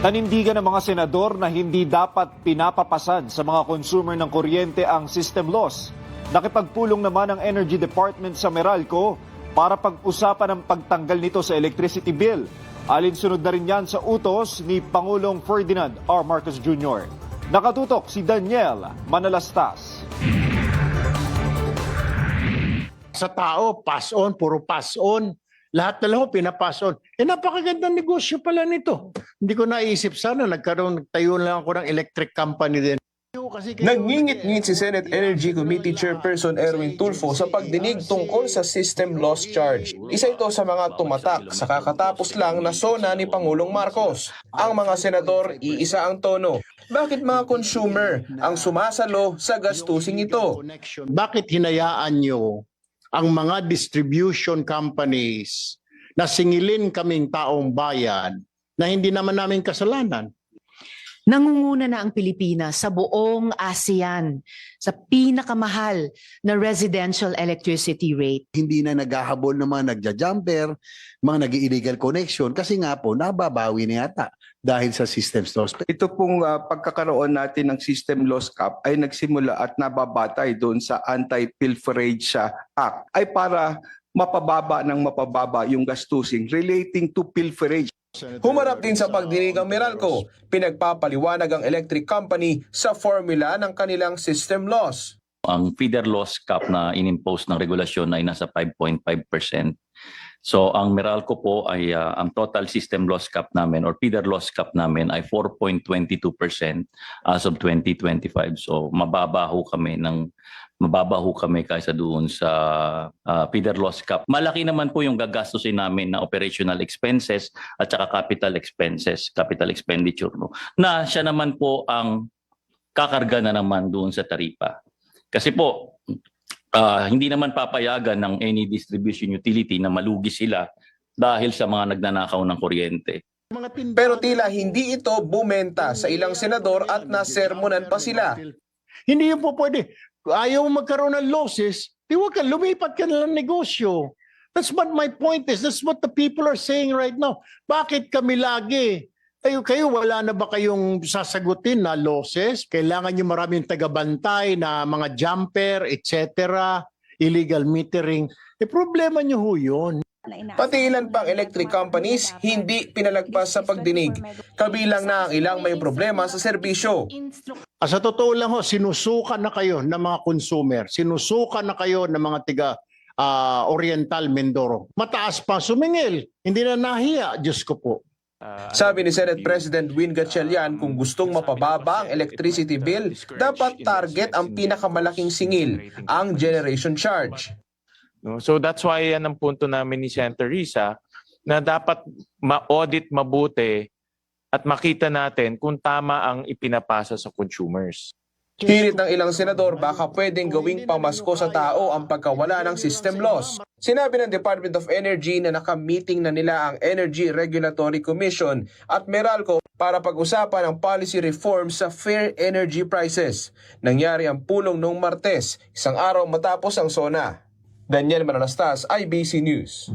Nanindigan ng mga senador na hindi dapat pinapapasan sa mga consumer ng kuryente ang system loss. Nakipagpulong naman ang Energy Department sa Meralco para pag-usapan ang pagtanggal nito sa electricity bill. Alinsunod na rin yan sa utos ni Pangulong Ferdinand R. Marcos Jr. Nakatutok si Daniel Manalastas. Sa tao, pass on, puro pass on. Lahat na lang pinapass on. Napakagandang negosyo pala nito. Hindi ko naisip sana, nagtayo lang ako ng electric company din. Nangingit-ngit si Senate Energy Committee Chairperson Erwin Tulfo sa pagdinig tungkol sa system loss charge. Isa ito sa mga tumatak sa kakatapos lang na SONA ni Pangulong Marcos. Ang mga senador, iisa ang tono. Bakit mga consumer ang sumasalo sa gastusing ito? Bakit hinayaan nyo ang mga distribution companies na singilin kaming taong bayan na hindi naman namin kasalanan? Nangunguna na ang Pilipinas sa buong ASEAN sa pinakamahal na residential electricity rate. Hindi na naghahabol ng mga nagja-jumper, mga nag-illegal connection kasi nga po nababawi na yata dahil sa system loss. Ito pong pagkakaroon natin ng system loss cap ay nagsimula at nababatay doon sa Anti-Pilferage Act ay para mapababa yung gastusin relating to pilferage. Humarap din sa pagdinig ang Meralco. Pinagpapaliwanag ang electric company sa formula ng kanilang system loss. Ang feeder loss cap na inimpose ng regulasyon ay nasa 5.5%. So ang Meralco po ay ang total system loss cap namin or feeder loss cap namin ay 4.22% as of 2025. So mababaho kami kaysa doon sa feeder loss cap. Malaki naman po yung gagastusin namin na operational expenses at saka capital expenditure, no? Na siya naman po ang kakarga na naman doon sa taripa. Kasi po, hindi naman papayagan ng any distribution utility na malugi sila dahil sa mga nagnanakaw ng kuryente. Pero tila hindi ito bumenta sa ilang senador at nasermonan pa sila. Hindi yun po pwede. Ayaw magkaroon ng losses, lumipat ka na ng negosyo. That's what my point is. That's what the people are saying right now. Bakit kami lagi? Kayo wala na ba kayong sasagutin na losses? Kailangan nyo maraming tagabantay na mga jumper, etc., illegal metering. Problema nyo ho yun. Pati ilan pang electric companies hindi pinalagpas sa pagdinig. Kabilang na ang ilang may problema sa serbisyo. Sa totoo lang ho, sinusukan na kayo ng mga consumer. Sinusukan na kayo ng mga tiga Oriental Mindoro. Mataas pa sumingil. Hindi na nahiya. Diyos ko po. Sabi ni Senate President Win Gatchalian, kung gustong mapababa ang electricity bill, dapat target ang pinakamalaking singil, ang generation charge. No? So that's why yan ang punto namin ni Senator Risa na dapat ma-audit mabuti at makita natin kung tama ang ipinapasa sa consumers. Hirit ng ilang senador, baka pwedeng gawing pamasko sa tao ang pagkawala ng system loss. Sinabi ng Department of Energy na naka-meeting na nila ang Energy Regulatory Commission at Meralco para pag-usapan ang policy reform sa fair energy prices. Nangyari ang pulong noong Martes, isang araw matapos ang SONA. Daniel Manalastas, IBC News.